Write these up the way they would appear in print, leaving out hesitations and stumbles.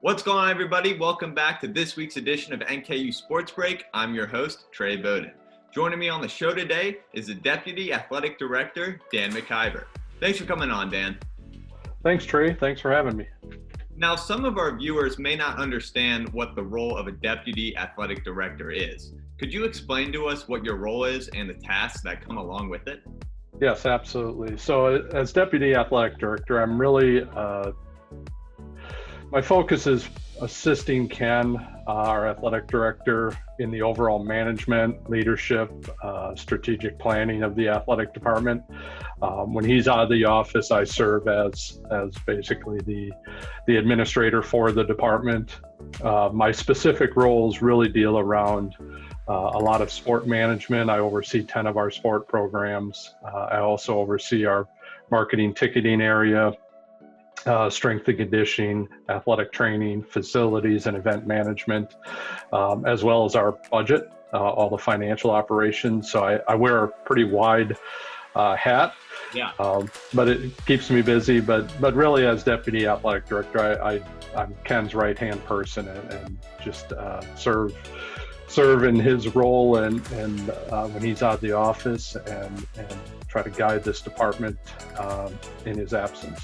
What's going on, everybody? Welcome back to this week's edition of NKU Sports Break. I'm your host, Trey, Bowden. Joining me on the show today is the Deputy Athletic Director, Dan McIver. Thanks for coming on, Dan. Thanks, Trey. Thanks for having me. Now, some of our viewers may not understand what the role of a Deputy Athletic Director is. Could you explain to us what your role is and the tasks that come along with it? Yes, absolutely. So as Deputy Athletic Director, I'm really, my focus is assisting Ken, our Athletic Director, in the overall management, leadership, strategic planning of the athletic department. When he's out of the office, I serve as basically the administrator for the department. My specific roles really deal around a lot of sport management. I oversee 10 of our sport programs. I also oversee our marketing ticketing area, strength and conditioning, athletic training, facilities and event management, as well as our budget, all the financial operations. So I wear a pretty wide hat, but it keeps me busy. But really, as Deputy Athletic Director, I'm Ken's right-hand person and just serve in his role and when he's out of the office and try to guide this department in his absence.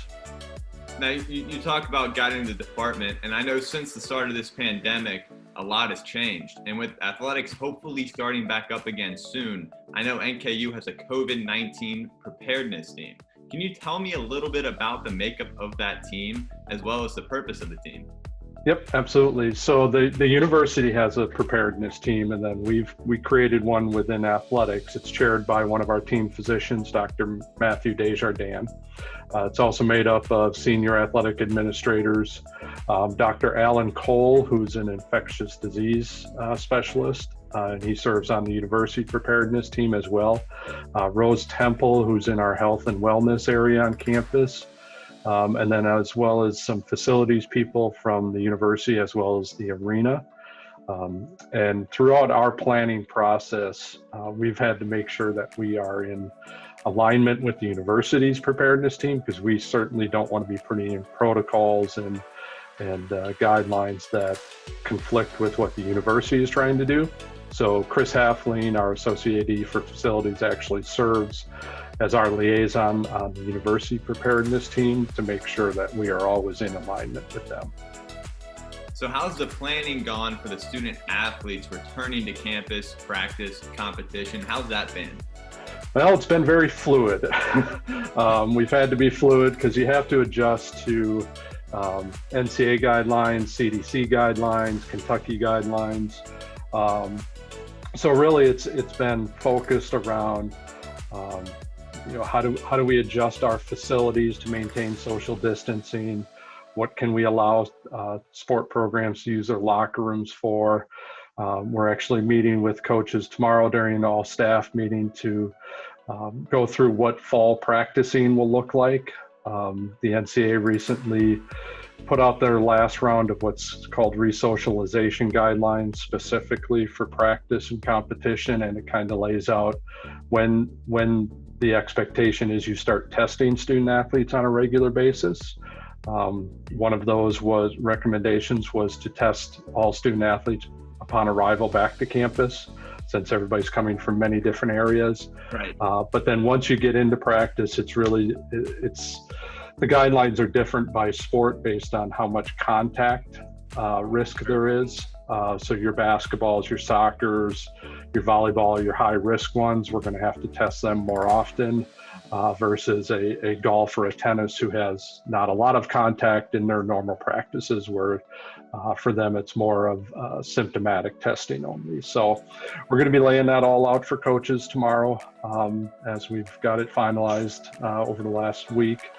Now, you talk about guiding the department, and I know since the start of this pandemic, a lot has changed. And with athletics hopefully starting back up again soon, I know NKU has a COVID-19 preparedness team. Can you tell me a little bit about the makeup of that team, as well as the purpose of the team? Yep, absolutely. So the university has a preparedness team, and then we created one within athletics. It's chaired by one of our team physicians, Dr. Matthew Desjardins. It's also made up of senior athletic administrators, Dr. Alan Cole, who's an infectious disease specialist, and he serves on the university preparedness team as well. Rose Temple, who's in our health and wellness area on campus. And then as well as some facilities people from the university as well as the arena. And throughout our planning process, we've had to make sure that we are in alignment with the university's preparedness team, because we certainly don't want to be putting in protocols and guidelines that conflict with what the university is trying to do. So Chris Halfling, our Associate AD for Facilities, actually serves as our liaison on the university preparedness team to make sure that we are always in alignment with them. So how's the planning gone for the student athletes returning to campus, practice, competition? How's that been? Well, it's been very fluid. We've had to be fluid because you have to adjust to NCAA guidelines, CDC guidelines, Kentucky guidelines. So really it's been focused around how do we adjust our facilities to maintain social distancing? What can we allow sport programs to use their locker rooms for? We're actually meeting with coaches tomorrow during an all-staff meeting to go through what fall practicing will look like. The NCAA recently put out their last round of what's called resocialization guidelines specifically for practice and competition, and it kind of lays out when the expectation is you start testing student athletes on a regular basis. One of those recommendations was to test all student athletes upon arrival back to campus, since everybody's coming from many different areas. Right. But then once you get into practice, the guidelines are different by sport based on how much contact risk there is. So your basketballs, your soccers, your volleyball, your high risk ones, we're going to have to test them more often versus a golf or a tennis who has not a lot of contact in their normal practices, where for them it's more of symptomatic testing only. So we're going to be laying that all out for coaches tomorrow as we've got it finalized over the last week.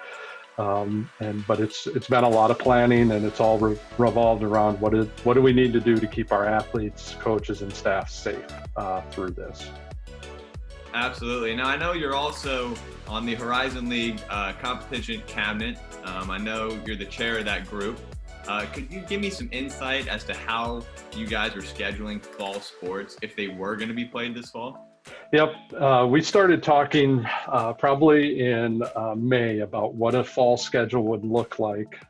But it's been a lot of planning, and it's all revolved around what do we need to do to keep our athletes, coaches, and staff safe through this. Absolutely. Now, I know you're also on the Horizon League competition cabinet. I know you're the chair of that group. Could you give me some insight as to how you guys are scheduling fall sports if they were going to be played this fall? Yep. We started talking probably in May about what a fall schedule would look like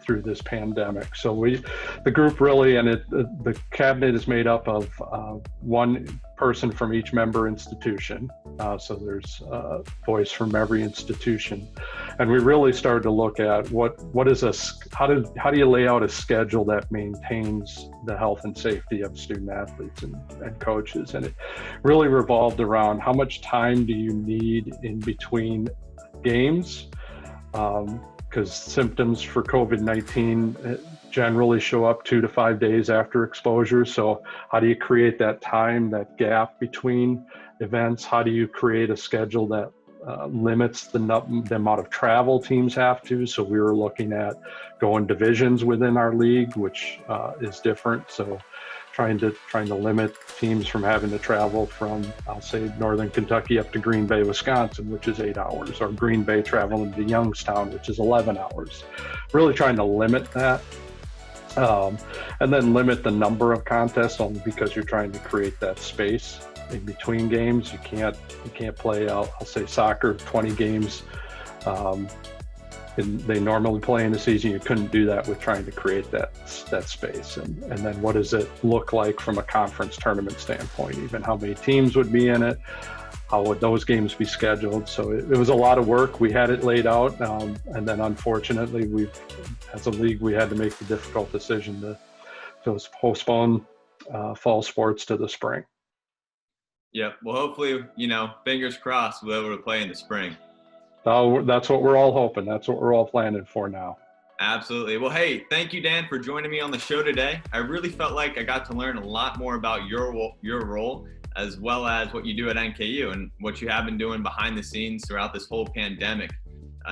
through this pandemic. So the group really, and the cabinet is made up of one person from each member institution. So there's a voice from every institution. And we really started to look at how do you lay out a schedule that maintains the health and safety of student athletes and coaches. And it really revolved around how much time do you need in between games, because symptoms for COVID-19 generally show up 2 to 5 days after exposure. So how do you create that time, that gap between events? How do you create a schedule that limits the amount of travel teams have to? So we were looking at going divisions within our league, which is different. So trying to limit teams from having to travel from, I'll say, Northern Kentucky up to Green Bay, Wisconsin, which is 8 hours, or Green Bay traveling to Youngstown, which is 11 hours. Really trying to limit that. And then limit the number of contests, only because you're trying to create that space in between games. You can't play, I'll say, soccer 20 games. And they normally play in the season. You couldn't do that with trying to create that space. And then what does it look like from a conference tournament standpoint? Even how many teams would be in it? How would those games be scheduled? So it was a lot of work. We had it laid out, and then unfortunately, as a league, we had to make the difficult decision to postpone fall sports to the spring. Yeah, well, hopefully, fingers crossed, we'll be able to play in the spring. That's what we're all hoping. That's what we're all planning for now. Absolutely. Well, hey, thank you, Dan, for joining me on the show today. I really felt like I got to learn a lot more about your role, as well as what you do at NKU and what you have been doing behind the scenes throughout this whole pandemic.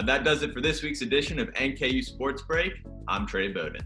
That does it for this week's edition of NKU Sports Break. I'm Trey Bowden.